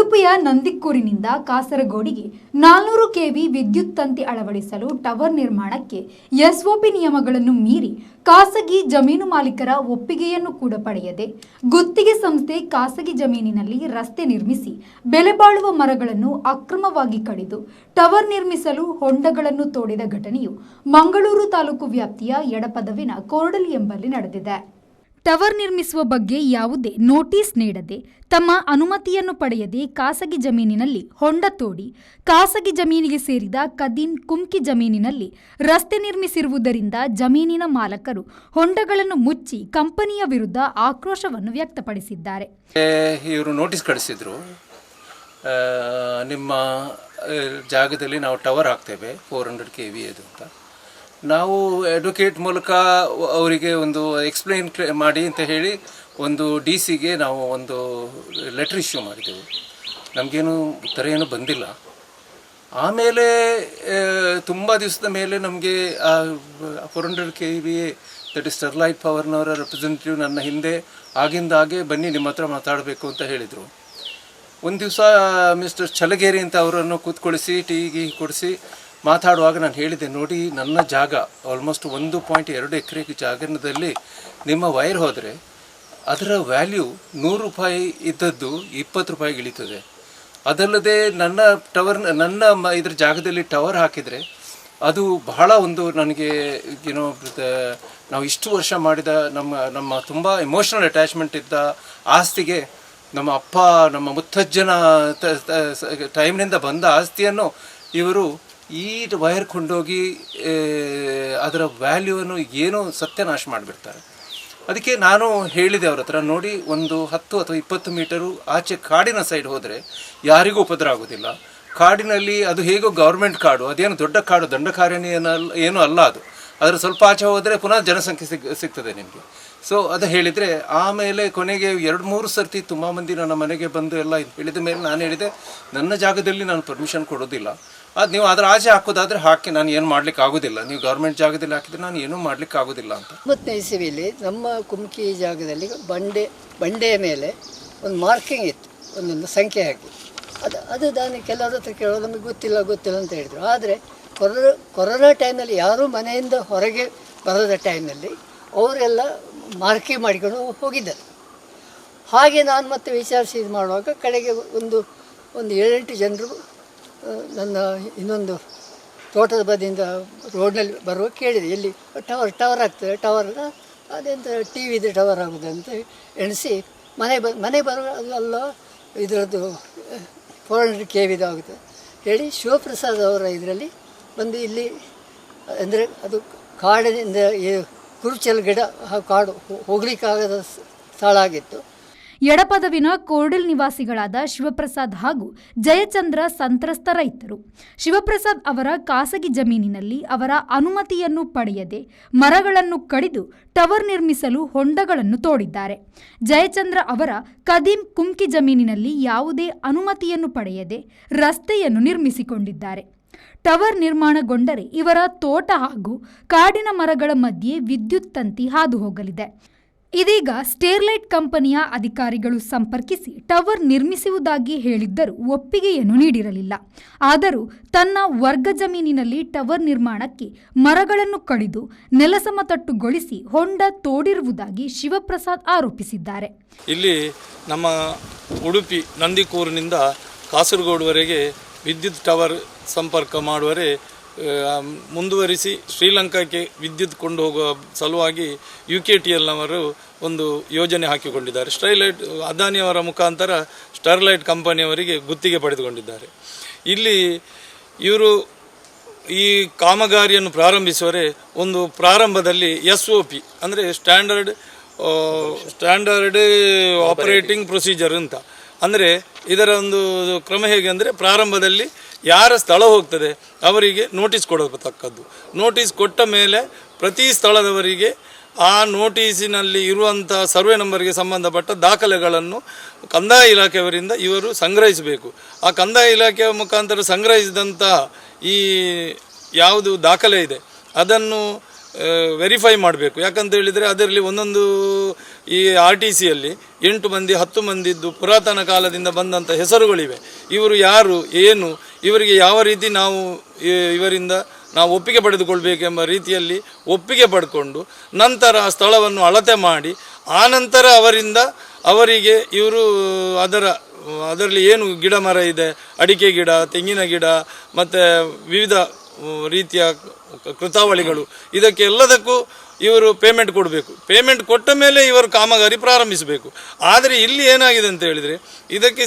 ಉಡುಪಿಯ ನಂದಿಕ್ಕೂರಿನಿಂದ ಕಾಸರಗೋಡಿಗೆ 400 ಕೆವಿ ವಿದ್ಯುತ್ ತಂತಿ ಅಳವಡಿಸಲು ಟವರ್ ನಿರ್ಮಾಣಕ್ಕೆ ಎಸ್ಒಪಿ ನಿಯಮಗಳನ್ನು ಮೀರಿ ಖಾಸಗಿ ಜಮೀನು ಮಾಲೀಕರ ಒಪ್ಪಿಗೆಯನ್ನು ಕೂಡ ಪಡೆಯದೆ ಗುತ್ತಿಗೆ ಸಂಸ್ಥೆ ಖಾಸಗಿ ಜಮೀನಿನಲ್ಲಿ ರಸ್ತೆ ನಿರ್ಮಿಸಿ ಬೆಲೆ ಬಾಳುವ ಮರಗಳನ್ನು ಅಕ್ರಮವಾಗಿ ಕಡಿದು ಟವರ್ ನಿರ್ಮಿಸಲು ಹೊಂಡಗಳನ್ನು ತೋಡಿದ ಘಟನೆಯು ಮಂಗಳೂರು ತಾಲೂಕು ವ್ಯಾಪ್ತಿಯ ಎಡಪದವಿನ ಕೋರ್ಡಲ್ ಎಂಬಲ್ಲಿ ನಡೆದಿದೆ. ಟವರ್ ನಿರ್ಮಿಸುವ ಬಗ್ಗೆ ಯಾವುದೇ ನೋಟಿಸ್ ನೀಡದೆ ತಮ್ಮ ಅನುಮತಿಯನ್ನು ಪಡೆಯದೆ ಖಾಸಗಿ ಜಮೀನಿನಲ್ಲಿ ಹೊಂಡ ತೋಡಿ ಖಾಸಗಿ ಜಮೀನಿಗೆ ಸೇರಿದ ಕದೀಂ ಕುಮ್ಕಿ ಜಮೀನಿನಲ್ಲಿ ರಸ್ತೆ ನಿರ್ಮಿಸಿರುವುದರಿಂದ ಜಮೀನಿನ ಮಾಲಕರು ಹೊಂಡಗಳನ್ನು ಮುಚ್ಚಿ ಕಂಪನಿಯ ವಿರುದ್ಧ ಆಕ್ರೋಶವನ್ನು ವ್ಯಕ್ತಪಡಿಸಿದ್ದಾರೆ. ಇವರು ನೋಟಿಸ್ ಕಳಿಸಿದ್ರು, ನಿಮ್ಮ ಜಾಗದಲ್ಲಿ ನಾವು ಟವರ್ ಹಾಕ್ತೇವೆ 400 KV ಅದು ಅಂತ. ನಾವು ಅಡ್ವೊಕೇಟ್ ಮೂಲಕ ಅವರಿಗೆ ಒಂದು ಎಕ್ಸ್ಪ್ಲೈನ್ ಮಾಡಿ ಅಂತ ಹೇಳಿ ಒಂದು DC-ಗೆ ನಾವು ಒಂದು ಲೆಟ್ರ್ ಇಶ್ಯೂ ಮಾಡಿದೆವು. ನಮಗೇನು ಉತ್ತರ ಏನು ಬಂದಿಲ್ಲ. ಆಮೇಲೆ ತುಂಬ ದಿವಸದ ಮೇಲೆ ನಮಗೆ 400 KV ದಟ್ ಇಸ್ ಸ್ಟರ್ಲೈಟ್ ಪವರ್ನವರ ರೆಪ್ರೆಸೆಂಟೇಟಿವ್ ನನ್ನ ಹಿಂದೆ ಆಗಿಂದಾಗೆ ಬನ್ನಿ ನಿಮ್ಮ ಹತ್ರ ಮಾತಾಡಬೇಕು ಅಂತ ಹೇಳಿದರು. ಒಂದು ದಿವಸ ಮಿಸ್ಟರ್ ಚಲಗೇರಿ ಅಂತ ಅವರನ್ನು ಕೂತ್ಕೊಳಿಸಿ ಟೀ ಕೊಡಿಸಿ ಮಾತಾಡುವಾಗ ನಾನು ಹೇಳಿದೆ, ನೋಡಿ ನನ್ನ ಜಾಗ ಆಲ್ಮೋಸ್ಟ್ 1.2 ಎಕರೆ ಜಾಗದಲ್ಲಿ ನಿಮ್ಮ ವೈರ್ ಹೋದರೆ ಅದರ ವ್ಯಾಲ್ಯೂ ₹100 ಇದ್ದದ್ದು ₹20 ಇಳೀತದೆ. ಅದಲ್ಲದೆ ನನ್ನ ಇದ್ರ ಜಾಗದಲ್ಲಿ ಟವರ್ ಹಾಕಿದರೆ ಅದು ಬಹಳ ಒಂದು ನನಗೆ ನಾವು ಇಷ್ಟು ವರ್ಷ ಮಾಡಿದ ನಮ್ಮ ತುಂಬ ಎಮೋಷನಲ್ ಅಟ್ಯಾಚ್ಮೆಂಟ್ ಇದ್ದ ಆಸ್ತಿಗೆ ನಮ್ಮ ಅಪ್ಪ ನಮ್ಮ ಮುತ್ತಜ್ಜನ ಟೈಮ್ನಿಂದ ಬಂದ ಆಸ್ತಿಯನ್ನು ಇವರು ಈ ವೈರ್ ಕೊಂಡೋಗಿ ಅದರ ವ್ಯಾಲ್ಯೂವನ್ನು ಏನೋ ಸತ್ಯನಾಶ ಮಾಡಿಬಿಡ್ತಾರೆ. ಅದಕ್ಕೆ ನಾನು ಹೇಳಿದೆ ಅವ್ರ ಹತ್ರ, ನೋಡಿ ಒಂದು 10 ಅಥವಾ 20 ಮೀಟರು ಆಚೆ ಕಾಡಿನ ಸೈಡ್ ಹೋದರೆ ಯಾರಿಗೂ ಉಪದ್ರ ಆಗೋದಿಲ್ಲ. ಕಾಡಿನಲ್ಲಿ ಅದು ಹೇಗೋ ಗೌರ್ಮೆಂಟ್ ಕಾಡು, ಅದೇನು ದೊಡ್ಡ ಕಾಡು, ದಂಡಕಾರಣ್ಯ ಏನೂ ಅಲ್ಲ ಅದು. ಅದರ ಸ್ವಲ್ಪ ಆಚೆ ಹೋದರೆ ಪುನಃ ಜನಸಂಖ್ಯೆ ಸಿಗ್ತದೆ ನಿಮಗೆ. ಸೊ ಅದು ಹೇಳಿದರೆ ಆಮೇಲೆ ಕೊನೆಗೆ 2-3 ಸರ್ತಿ ತುಂಬ ಮಂದಿ ನನ್ನ ಮನೆಗೆ ಬಂದು ಎಲ್ಲ ಹೇಳಿದ ಮೇಲೆ ನಾನು ಹೇಳಿದೆ, ನನ್ನ ಜಾಗದಲ್ಲಿ ನಾನು ಪರ್ಮಿಷನ್ ಕೊಡೋದಿಲ್ಲ, ಅದು ನೀವು ಅದರ ಆಚೆ ಹಾಕೋದಾದರೆ ಹಾಕಿ, ನಾನು ಏನು ಮಾಡ್ಲಿಕ್ಕೆ ಆಗೋದಿಲ್ಲ. ನೀವು ಗೌರ್ಮೆಂಟ್ ಜಾಗದಲ್ಲಿ ಹಾಕಿದರೆ ನಾನು ಏನೂ ಮಾಡ್ಲಿಕ್ಕೆ ಆಗೋದಿಲ್ಲ ಅಂತ. 9ನೇ ಇಸವಿಯಲ್ಲಿ ನಮ್ಮ ಕುಮ್ಕಿ ಜಾಗದಲ್ಲಿ ಬಂಡೆಯ ಮೇಲೆ ಒಂದು ಮಾರ್ಕಿಂಗ್ ಇತ್ತು, ಒಂದೊಂದು ಸಂಖ್ಯೆ ಹಾಕಿ. ಅದು ನಾನು ಕೆಲವ್ರ ಹತ್ರ ಕೇಳೋದು, ನಮಗೆ ಗೊತ್ತಿಲ್ಲ ಅಂತ ಹೇಳಿದರು. ಆದರೆ ಕೊರೋನಾ ಟೈಮಲ್ಲಿ ಯಾರೂ ಮನೆಯಿಂದ ಹೊರಗೆ ಬರೋದ ಟೈಮಲ್ಲಿ ಅವರೆಲ್ಲ ಮಾರ್ಕಿಂಗ್ ಮಾಡಿಕೊಂಡು ಹೋಗಿದ್ದಾರೆ. ಹಾಗೆ ನಾನು ಮತ್ತೆ ವಿಚಾರಿಸಿ ಇದು ಮಾಡುವಾಗ ಕಡೆಗೆ ಒಂದು 7-8 ಜನರು ನನ್ನ ಇನ್ನೊಂದು ತೋಟದ ಬದಿಯಿಂದ ರೋಡ್ನಲ್ಲಿ ಬರುವಾಗ ಕೇಳಿದೆ, ಎಲ್ಲಿ ಟವರ್ ಆಗ್ತದೆ, ಟವರ್ ಅದೆಂತ TV ಇದೆ ಟವರ್ ಆಗೋದು ಅಂತ ಎಣಿಸಿ ಮನೆ ಬರುವಾಗ ಅಲ್ಲ ಇದರದ್ದು 400 KV ಆಗುತ್ತೆ ಹೇಳಿ ಶಿವಪ್ರಸಾದ್ ಅವರ ಇದರಲ್ಲಿ ಬಂದು ಇಲ್ಲಿ ಅಂದರೆ ಅದು ಕಾಡಿನಿಂದ ಕುರುಚಲ್ ಗಿಡ ಕಾಡು ಹೋಗ್ಲಿಕ್ಕಾಗದ ಸ್ಥಳ ಆಗಿತ್ತು. ಎಡಪದವಿನ ಕೋರ್ಡಲ್ ನಿವಾಸಿಗಳಾದ ಶಿವಪ್ರಸಾದ್ ಹಾಗೂ ಜಯಚಂದ್ರ ಸಂತ್ರಸ್ತ ರೈತರು. ಶಿವಪ್ರಸಾದ್ ಅವರ ಖಾಸಗಿ ಜಮೀನಿನಲ್ಲಿ ಅವರ ಅನುಮತಿಯನ್ನು ಪಡೆಯದೆ ಮರಗಳನ್ನು ಕಡಿದು ಟವರ್ ನಿರ್ಮಿಸಲು ಹೊಂಡಗಳನ್ನು ತೋಡಿದ್ದಾರೆ. ಜಯಚಂದ್ರ ಅವರ ಕದೀಂ ಕುಮ್ಕಿ ಜಮೀನಿನಲ್ಲಿ ಯಾವುದೇ ಅನುಮತಿಯನ್ನು ಪಡೆಯದೆ ರಸ್ತೆಯನ್ನು ನಿರ್ಮಿಸಿಕೊಂಡಿದ್ದಾರೆ. ಟವರ್ ನಿರ್ಮಾಣಗೊಂಡರೆ ಇವರ ತೋಟ ಹಾಗೂ ಕಾಡಿನ ಮರಗಳ ಮಧ್ಯೆ ವಿದ್ಯುತ್ ತಂತಿ ಹಾದು ಹೋಗಲಿದೆ. ಇದೀಗ ಸ್ಟೆರ್ಲೈಟ್ ಕಂಪನಿಯ ಅಧಿಕಾರಿಗಳು ಸಂಪರ್ಕಿಸಿ ಟವರ್ ನಿರ್ಮಿಸುವುದಾಗಿ ಹೇಳಿದ್ದರೂ ಒಪ್ಪಿಗೆಯನ್ನು ನೀಡಿರಲಿಲ್ಲ. ಆದರೂ ತನ್ನ ವರ್ಗ ಜಮೀನಿನಲ್ಲಿ ಟವರ್ ನಿರ್ಮಾಣಕ್ಕೆ ಮರಗಳನ್ನು ಕಡಿದು ನೆಲಸಮತಟ್ಟುಗೊಳಿಸಿ ಹೊಂಡ ತೋಡಿರುವುದಾಗಿ ಶಿವಪ್ರಸಾದ್ ಆರೋಪಿಸಿದ್ದಾರೆ. ಇಲ್ಲಿ ನಮ್ಮ ಉಡುಪಿ ನಂದಿಕೂರಿನಿಂದ ಕಾಸರಗೋಡುವರೆಗೆ ವಿದ್ಯುತ್ ಟವರ್ ಸಂಪರ್ಕ ಮಾಡುವರೆ ಮುಂದುವರಿಸಿ ಶ್ರೀಲಂಕಾಕ್ಕೆ ವಿದ್ಯುತ್ ಕೊಂಡು ಹೋಗುವ ಸಲುವಾಗಿ UKTLನವರು ಒಂದು ಯೋಜನೆ ಹಾಕಿಕೊಂಡಿದ್ದಾರೆ. ಅದಾನಿಯವರ ಮುಖಾಂತರ ಸ್ಟರ್ಲೈಟ್ ಕಂಪನಿಯವರಿಗೆ ಗುತ್ತಿಗೆ ಪಡೆದುಕೊಂಡಿದ್ದಾರೆ. ಇಲ್ಲಿ ಇವರು ಈ ಕಾಮಗಾರಿಯನ್ನು ಪ್ರಾರಂಭಿಸುವರೆ ಒಂದು ಪ್ರಾರಂಭದಲ್ಲಿ SOP ಅಂದರೆ ಸ್ಟ್ಯಾಂಡರ್ಡ್ ಆಪರೇಟಿಂಗ್ ಪ್ರೊಸೀಜರ್ ಅಂತ, ಅಂದರೆ ಇದರ ಒಂದು ಕ್ರಮ ಹೇಗೆ ಅಂದರೆ ಪ್ರಾರಂಭದಲ್ಲಿ ಯಾರ ಸ್ಥಳ ಹೋಗ್ತದೆ ಅವರಿಗೆ ನೋಟಿಸ್ ಕೊಡತಕ್ಕದ್ದು. ನೋಟಿಸ್ ಕೊಟ್ಟ ಮೇಲೆ ಪ್ರತಿ ಸ್ಥಳದವರಿಗೆ ಆ ನೋಟಿಸಿನಲ್ಲಿ ಇರುವಂಥ ಸರ್ವೆ ನಂಬರ್ಗೆ ಸಂಬಂಧಪಟ್ಟ ದಾಖಲೆಗಳನ್ನು ಕಂದಾಯ ಇಲಾಖೆಯವರಿಂದ ಇವರು ಸಂಗ್ರಹಿಸಬೇಕು. ಆ ಕಂದಾಯ ಇಲಾಖೆಯ ಮುಖಾಂತರ ಸಂಗ್ರಹಿಸಿದಂಥ ಈ ಯಾವುದು ದಾಖಲೆ ಇದೆ ಅದನ್ನು ವೆರಿಫೈ ಮಾಡಬೇಕು. ಯಾಕಂತ ಹೇಳಿದರೆ ಅದರಲ್ಲಿ ಒಂದೊಂದು ಈ RTCಯಲ್ಲಿ 8 ಮಂದಿ 10 ಮಂದಿದ್ದು ಪುರಾತನ ಕಾಲದಿಂದ ಬಂದಂಥ ಹೆಸರುಗಳಿವೆ. ಇವರು ಯಾರು ಏನು, ಇವರಿಗೆ ಯಾವ ರೀತಿ ಇವರಿಂದ ನಾವು ಒಪ್ಪಿಗೆ ಪಡೆದುಕೊಳ್ಬೇಕೆಂಬ ರೀತಿಯಲ್ಲಿ ಒಪ್ಪಿಗೆ ಪಡ್ಕೊಂಡು ನಂತರ ಆ ಸ್ಥಳವನ್ನು ಅಳತೆ ಮಾಡಿ ಆನಂತರ ಅವರಿಗೆ ಇವರು ಅದರಲ್ಲಿ ಏನು ಗಿಡ ಮರ ಇದೆ, ಅಡಿಕೆ ಗಿಡ, ತೆಂಗಿನ ಗಿಡ ಮತ್ತು ವಿವಿಧ ರೀತಿಯ ಕೃತಾವಳಿಗಳು, ಇದಕ್ಕೆ ಎಲ್ಲದಕ್ಕೂ ಇವರು ಪೇಮೆಂಟ್ ಕೊಡಬೇಕು. ಪೇಮೆಂಟ್ ಕೊಟ್ಟ ಮೇಲೆ ಇವರು ಕಾಮಗಾರಿ ಪ್ರಾರಂಭಿಸಬೇಕು. ಆದರೆ ಇಲ್ಲಿ ಏನಾಗಿದೆ ಅಂತ ಹೇಳಿದರೆ ಇದಕ್ಕೆ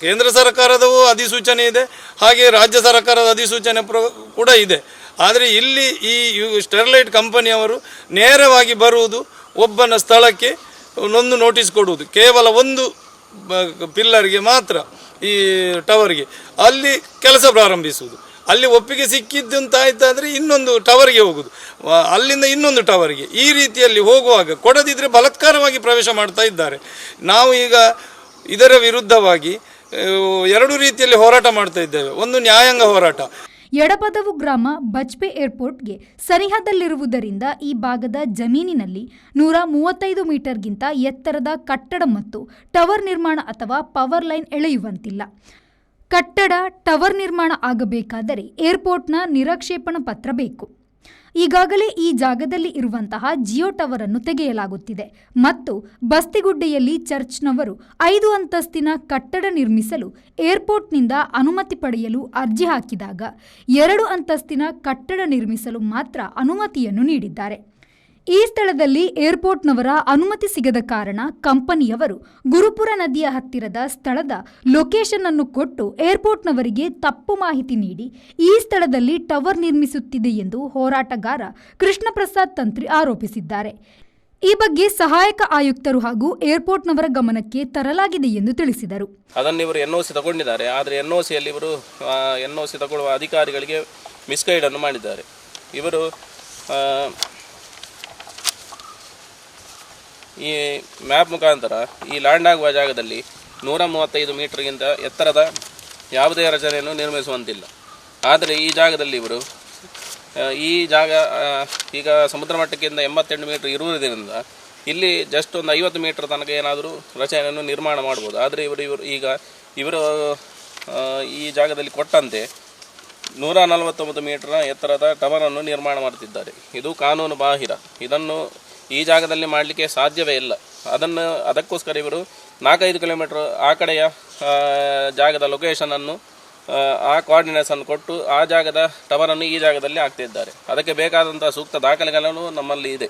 ಕೇಂದ್ರ ಸರ್ಕಾರದವೂ ಅಧಿಸೂಚನೆ ಇದೆ, ಹಾಗೆ ರಾಜ್ಯ ಸರ್ಕಾರದ ಅಧಿಸೂಚನೆ ಕೂಡ ಇದೆ. ಆದರೆ ಇಲ್ಲಿ ಈ ಸ್ಟೆರ್ಲೈಟ್ ಕಂಪನಿಯವರು ನೇರವಾಗಿ ಬರುವುದು, ಒಬ್ಬನ ಸ್ಥಳಕ್ಕೆ ಒಂದು ನೋಟಿಸ್ ಕೊಡುವುದು, ಕೇವಲ ಒಂದು ಪಿಲ್ಲರ್ಗೆ ಮಾತ್ರ, ಈ ಟವರ್ಗೆ ಅಲ್ಲಿ ಕೆಲಸ ಪ್ರಾರಂಭಿಸುವುದು. ಅಲ್ಲಿ ಒಪ್ಪಿಗೆ ಸಿಕ್ಕಿದ್ದು ಅಂತ ಆಯ್ತಾದರೆ ಇನ್ನೊಂದು ಟವರ್ಗೆ ಹೋಗುದು, ಅಲ್ಲಿಂದ ಇನ್ನೊಂದು ಟವರ್ಗೆ, ಈ ರೀತಿಯಲ್ಲಿ ಹೋಗುವಾಗ ಕೊಡದಿದ್ದರೆ ಬಲಾತ್ಕಾರವಾಗಿ ಪ್ರವೇಶ ಮಾಡ್ತಾ ಇದ್ದಾರೆ. ನಾವು ಈಗ ಇದರ ವಿರುದ್ಧವಾಗಿ 2 ರೀತಿಯಲ್ಲಿ ಹೋರಾಟ ಮಾಡ್ತಾ ಇದ್ದೇವೆ. ಒಂದು ನ್ಯಾಯಾಂಗ ಹೋರಾಟ. ಎಡಪದವು ಗ್ರಾಮ ಬಜ್ಪೆ ಏರ್ಪೋರ್ಟ್ಗೆ ಸನಿಹದಲ್ಲಿರುವುದರಿಂದ ಈ ಭಾಗದ ಜಮೀನಿನಲ್ಲಿ 135 ಮೀಟರ್ಗಿಂತ ಎತ್ತರದ ಕಟ್ಟಡ ಮತ್ತು ಟವರ್ ನಿರ್ಮಾಣ ಅಥವಾ ಪವರ್ ಲೈನ್ ಎಳೆಯುವಂತಿಲ್ಲ. ಕಟ್ಟಡ, ಟವರ್ ನಿರ್ಮಾಣ ಆಗಬೇಕಾದರೆ ಏರ್ಪೋರ್ಟ್ನ ನಿರಾಕ್ಷೇಪಣಾ ಪತ್ರ ಬೇಕು. ಈಗಾಗಲೇ ಈ ಜಾಗದಲ್ಲಿ ಇರುವಂತಹ ಜಿಯೋ ಟವರ್ ಅನ್ನು ತೆಗೆಯಲಾಗುತ್ತಿದೆ ಮತ್ತು ಬಸ್ತಿಗುಡ್ಡೆಯಲ್ಲಿ ಚರ್ಚ್ನವರು 5 ಅಂತಸ್ತಿನ ಕಟ್ಟಡ ನಿರ್ಮಿಸಲು ಏರ್ಪೋರ್ಟ್ನಿಂದ ಅನುಮತಿ ಪಡೆಯಲು ಅರ್ಜಿ ಹಾಕಿದಾಗ 2 ಅಂತಸ್ತಿನ ಕಟ್ಟಡ ನಿರ್ಮಿಸಲು ಮಾತ್ರ ಅನುಮತಿಯನ್ನು ನೀಡಿದ್ದಾರೆ. ಈ ಸ್ಥಳದಲ್ಲಿ ಏರ್ಪೋರ್ಟ್ನವರ ಅನುಮತಿ ಸಿಗದ ಕಾರಣ ಕಂಪನಿಯವರು ಗುರುಪುರ ನದಿಯ ಹತ್ತಿರದ ಸ್ಥಳದ ಲೊಕೇಶನ್ ಅನ್ನು ಕೊಟ್ಟು ಏರ್ಪೋರ್ಟ್ನವರಿಗೆ ತಪ್ಪು ಮಾಹಿತಿ ನೀಡಿ ಈ ಸ್ಥಳದಲ್ಲಿ ಟವರ್ ನಿರ್ಮಿಸುತ್ತಿದೆ ಎಂದು ಹೋರಾಟಗಾರ ಕೃಷ್ಣ ಪ್ರಸಾದ್ ತಂತ್ರಿ ಆರೋಪಿಸಿದ್ದಾರೆ. ಈ ಬಗ್ಗೆ ಸಹಾಯಕ ಆಯುಕ್ತರು ಹಾಗೂ ಏರ್ಪೋರ್ಟ್ನವರ ಗಮನಕ್ಕೆ ತರಲಾಗಿದೆ ಎಂದು ತಿಳಿಸಿದರು. ಅದನ್ನು ಇವರು NOC ತಗೊಂಡಿದ್ದಾರೆ. ಆದರೆ NOCಯಲ್ಲಿ ಇವರು NOC ತಗೊಳ್ಳುವ ಅಧಿಕಾರಿಗಳಿಗೆ ಮಿಸ್ಗೈಡನ್ನು ಮಾಡಿದ್ದಾರೆ. ಇವರು ಈ ಮ್ಯಾಪ್ ಮುಖಾಂತರ ಈ ಲ್ಯಾಂಡ್ ಆಗುವ ಜಾಗದಲ್ಲಿ 135 ಮೀಟರ್ಗಿಂತ ಎತ್ತರದ ಯಾವುದೇ ರಚನೆಯನ್ನು ನಿರ್ಮಿಸುವಂತಿಲ್ಲ. ಆದರೆ ಈ ಜಾಗದಲ್ಲಿ ಇವರು ಈ ಜಾಗ ಈಗ ಸಮುದ್ರ ಮಟ್ಟಕ್ಕಿಂತ 88 ಮೀಟರ್ ಇರುವುದರಿಂದ ಇಲ್ಲಿ ಜಸ್ಟ್ ಒಂದು 50 ಮೀಟರ್ ತನಕ ಏನಾದರೂ ರಚನೆಯನ್ನು ನಿರ್ಮಾಣ ಮಾಡ್ಬೋದು. ಆದರೆ ಇವರು ಈ ಜಾಗದಲ್ಲಿ ಕೊಟ್ಟಂತೆ 149 ಮೀಟರ್ ಎತ್ತರದ ಟವರನ್ನು ನಿರ್ಮಾಣ ಮಾಡುತ್ತಿದ್ದಾರೆ. ಇದು ಕಾನೂನು ಬಾಹಿರ. ಇದನ್ನು ಈ ಜಾಗದಲ್ಲಿ ಮಾಡಲಿಕ್ಕೆ ಸಾಧ್ಯವೇ ಇಲ್ಲ. ಅದಕ್ಕೋಸ್ಕರ ಇವರು 4-5 ಕಿಲೋಮೀಟರ್ ಆ ಕಡೆಯ ಜಾಗದ ಲೊಕೇಶನನ್ನು, ಆ ಕೋಆರ್ಡಿನೇಟ್ಸನ್ನು ಕೊಟ್ಟು ಆ ಜಾಗದ ಟವರನ್ನು ಈ ಜಾಗದಲ್ಲಿ ಹಾಕ್ತಿದ್ದಾರೆ. ಅದಕ್ಕೆ ಬೇಕಾದಂಥ ಸೂಕ್ತ ದಾಖಲೆಗಳನ್ನು ನಮ್ಮಲ್ಲಿ ಇದೆ.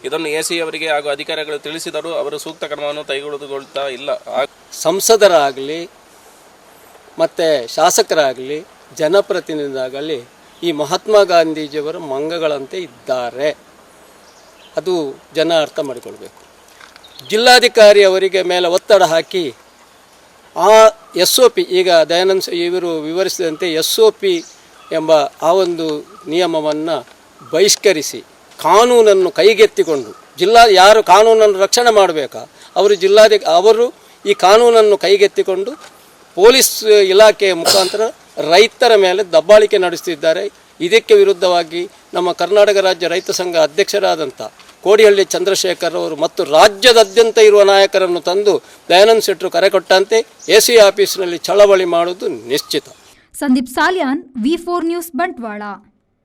ಇದನ್ನು AC ಅವರಿಗೆ ಹಾಗೂ ಅಧಿಕಾರಿಗಳು ತಿಳಿಸಿದರೂ ಅವರು ಸೂಕ್ತ ಕ್ರಮವನ್ನು ಕೈಗೊಳ್ಳುತ್ತಾ ಇಲ್ಲ. ಸಂಸದರಾಗಲಿ ಮತ್ತು ಶಾಸಕರಾಗಲಿ ಜನಪ್ರತಿನಿಧಿಯಾಗಲಿ ಈ ಮಹಾತ್ಮ ಗಾಂಧೀಜಿಯವರ ಮಂಗಗಳಂತೆ ಇದ್ದಾರೆ. ಅದು ಜನ ಅರ್ಥ ಮಾಡಿಕೊಳ್ಬೇಕು. ಜಿಲ್ಲಾಧಿಕಾರಿ ಅವರಿಗೆ ಮೇಲೆ ಒತ್ತಡ ಹಾಕಿ ಆ SOP, ಈಗ ದಯಾನಂದ ಇವರು ವಿವರಿಸಿದಂತೆ SOP ಎಂಬ ಆ ಒಂದು ನಿಯಮವನ್ನು ಬಹಿಷ್ಕರಿಸಿ ಕಾನೂನನ್ನು ಕೈಗೆತ್ತಿಕೊಂಡು ಯಾರು ಕಾನೂನನ್ನು ರಕ್ಷಣೆ ಮಾಡಬೇಕಾ ಅವರು ಈ ಕಾನೂನನ್ನು ಕೈಗೆತ್ತಿಕೊಂಡು ಪೊಲೀಸ್ ಇಲಾಖೆಯ ಮುಖಾಂತರ ರೈತರ ಮೇಲೆ ದಬ್ಬಾಳಿಕೆ ನಡೆಸುತ್ತಿದ್ದಾರೆ. ಇದಕ್ಕೆ ವಿರುದ್ಧವಾಗಿ ನಮ್ಮ ಕರ್ನಾಟಕ ರಾಜ್ಯ ರೈತ ಸಂಘ ಅಧ್ಯಕ್ಷರಾದಂಥ ಕೋಡಿಹಳ್ಳಿ ಚಂದ್ರಶೇಖರ್ ಅವರು ಮತ್ತು ರಾಜ್ಯದಾದ್ಯಂತ ಇರುವ ನಾಯಕರನ್ನು ತಂದು ದಯಾನಂದ ಶೆಟ್ಟರು ಕರೆ ಕೊಟ್ಟಂತೆ AC ಆಫೀಸ್ನಲ್ಲಿ ಚಳವಳಿ ಮಾಡುವುದು ನಿಶ್ಚಿತ. Sandeep Salian, V4 news, Bantwal.